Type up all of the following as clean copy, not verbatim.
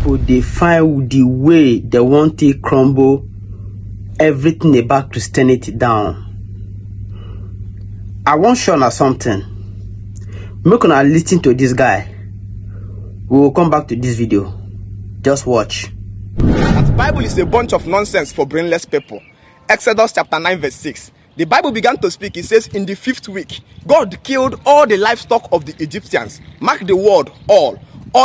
people they find the way they want to crumble everything about Christianity down. I want show you something. Make una listen to this guy. We will come back to this video. Just watch. That the Bible is a bunch of nonsense for brainless people. Exodus chapter 9 verse 6. The Bible began to speak. It says, in the 5th week, God killed all the livestock of the Egyptians. Mark the word, all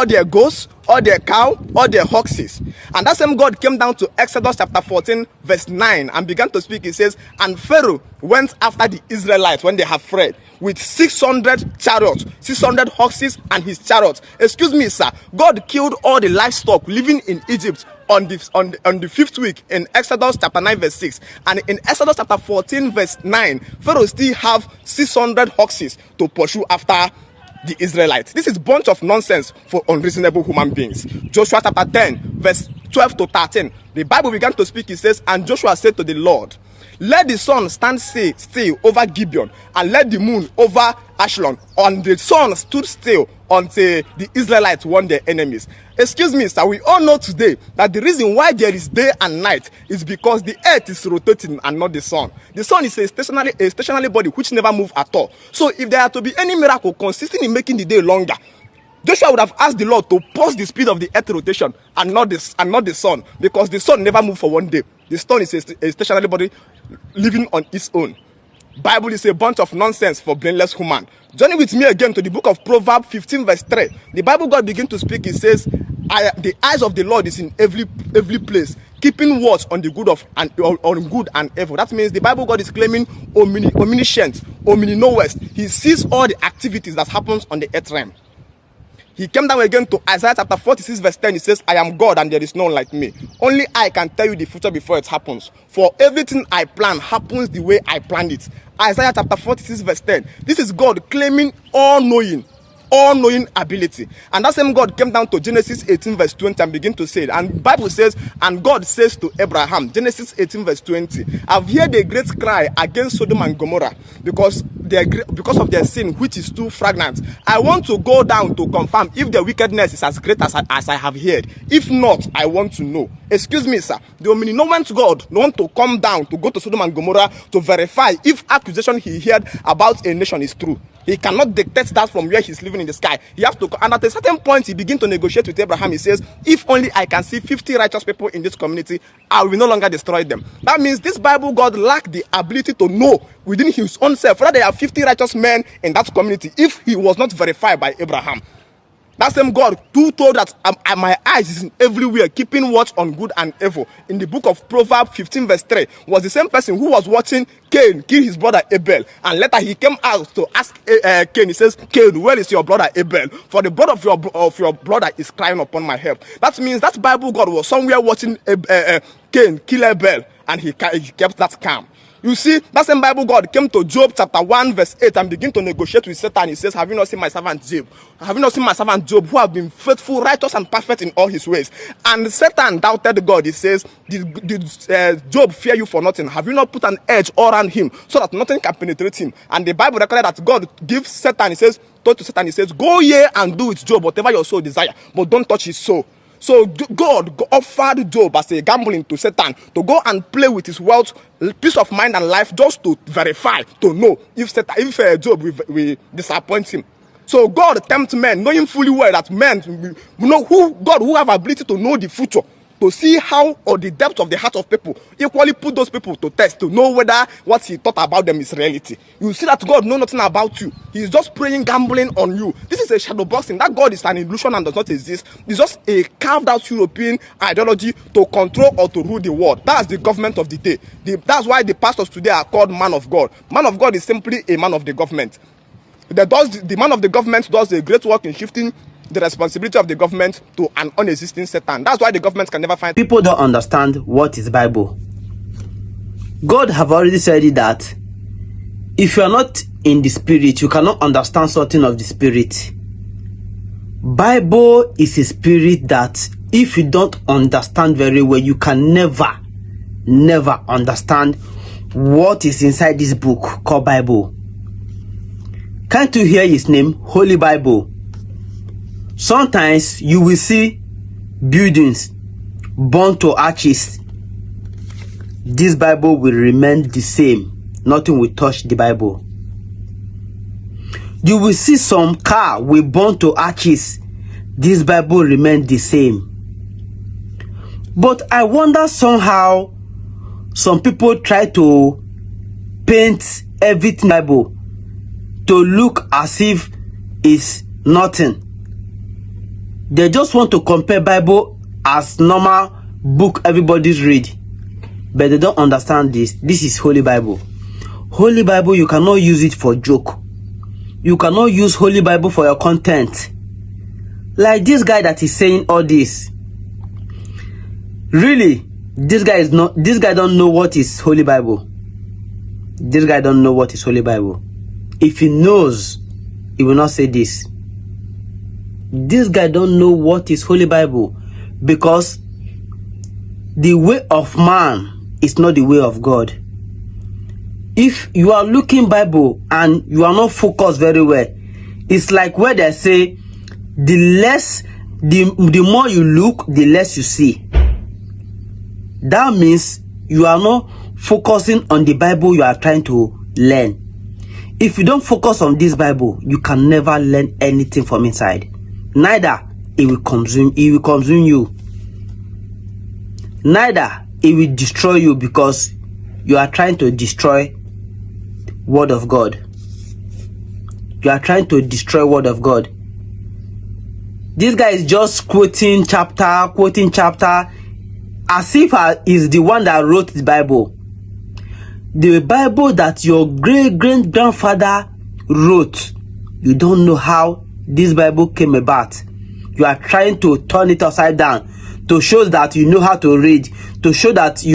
their goats, all their cow, all their oxes. And that same God came down to Exodus chapter 14 verse 9 and began to speak. It says, and Pharaoh went after the Israelites when they have fled with 600 chariots, 600 horses and his chariots. Excuse me, sir. God killed all the livestock living in Egypt on the 5th week in Exodus chapter 9 verse 6. And in Exodus chapter 14 verse 9, Pharaoh still have 600 horses to pursue after the Israelites. This is a bunch of nonsense for unreasonable human beings. Joshua chapter 10 verse 12 to 13. The Bible began to speak. It says, and Joshua said to the Lord, let the sun stand still over Gibeon, and let the moon over Ashlon. And the sun stood still until the Israelites won their enemies. Excuse me, sir. We all know today that the reason why there is day and night is because the earth is rotating and not the sun. The sun is a stationary body which never moves at all. So if there are to be any miracle consisting in making the day longer, Joshua would have asked the Lord to pause the speed of the earth rotation and not the sun, because the sun never moves for one day. The sun is a stationary body living on its own. Bible is a bunch of nonsense for brainless human. Journey with me again to the book of Proverbs 15 verse 3. The Bible God begin to speak. It says, the eyes of the Lord is in every place, keeping watch on the good on good and evil. That means the Bible God is claiming omniscient, omni-knowest. He sees all the activities that happens on the earth realm. He came down again to Isaiah chapter 46 verse 10. He says, I am God and there is none like me. Only I can tell you the future before it happens. For everything I plan happens the way I planned it. Isaiah chapter 46 verse 10. This is God claiming all-knowing ability. And that same God came down to Genesis 18 verse 20 and begin to say it. And the Bible says, and God says to Abraham, Genesis 18 verse 20, I've heard a great cry against Sodom and Gomorrah because of their sin, which is too fragrant. I want to go down to confirm if their wickedness is as great as I have heard. If not, I want to know. Excuse me, sir. The omnipotent God want to come down to go to Sodom and Gomorrah to verify if accusation he heard about a nation is true. He cannot dictate that from where he's living in the sky. He has to, and at a certain point, he begins to negotiate with Abraham. He says, if only I can see 50 righteous people in this community, I will no longer destroy them. That means this Bible God lacked the ability to know within his own self whether there are 50 righteous men in that community if he was not verified by Abraham. That same God who told that my eyes is in everywhere, keeping watch on good and evil, in the book of Proverbs 15 verse 3, was the same person who was watching Cain kill his brother Abel. And later he came out to ask Cain. He says, Cain, where is your brother Abel? For the blood of your brother is crying upon my head. That means that Bible God was somewhere watching Cain kill Abel, and he kept that calm. You see, that same Bible God came to Job chapter 1 verse 8 and began to negotiate with Satan. He says, have you not seen my servant Job? Have you not seen my servant Job, who have been faithful, righteous, and perfect in all his ways? And Satan doubted God. He says, did Job fear you for nothing? Have you not put an edge all around him so that nothing can penetrate him? And the Bible recorded that God gives Satan, he says, told to Satan, he says, go ye and do with Job whatever your soul desire, but don't touch his soul. So God offered Job as a gambling to Satan to go and play with his wealth, peace of mind and life, just to verify, to know if Job will disappoint him. So God tempts men, knowing fully well that men, who have ability to know the future, to see how or the depth of the heart of people, equally put those people to test to know whether what he thought about them is reality. You see that God knows nothing about you. He is just praying, gambling on you. This is a shadow boxing. That God is an illusion and does not exist. It's just a carved out European ideology to control or to rule the world. That's the government of the day. That's why the pastors today are called man of God. Man of God is simply a man of the government. The man of the government does a great work in shifting the responsibility of the government to an unexisting Satan. That's why the government can never find. People don't understand what is Bible. God have already said it that if you are not in the spirit, you cannot understand something of the spirit. Bible is a spirit that if you don't understand very well, you can never understand what is inside this book called Bible. Can't you hear his name? Holy Bible. Sometimes you will see buildings burned to ashes, this Bible will remain the same. Nothing will touch the Bible. You will see some car will burn to ashes. This Bible remain the same. But I wonder somehow some people try to paint everything Bible to look as if it's nothing. They just want to compare Bible as normal book everybody's read. But they don't understand this. This is Holy Bible. Holy Bible, you cannot use it for joke. You cannot use Holy Bible for your content. Like this guy that is saying all this. Really, this guy don't know what is Holy Bible. This guy don't know what is Holy Bible. If he knows, he will not say this. This guy don't know what is Holy Bible, because the way of man is not the way of God. If you are looking Bible and you are not focused very well, it's like where they say the more you look, the less you see. That means you are not focusing on the Bible you are trying to learn. If you don't focus on this Bible, you can never learn anything from inside. Neither it will consume you. Neither it will destroy you, because you are trying to destroy Word of God. You are trying to destroy Word of God. This guy is just quoting chapter, as if he's the one that wrote the Bible. The Bible that your great-great-grandfather wrote. You don't know how this Bible came about. You are trying to turn it upside down to show that you know how to read, to show that you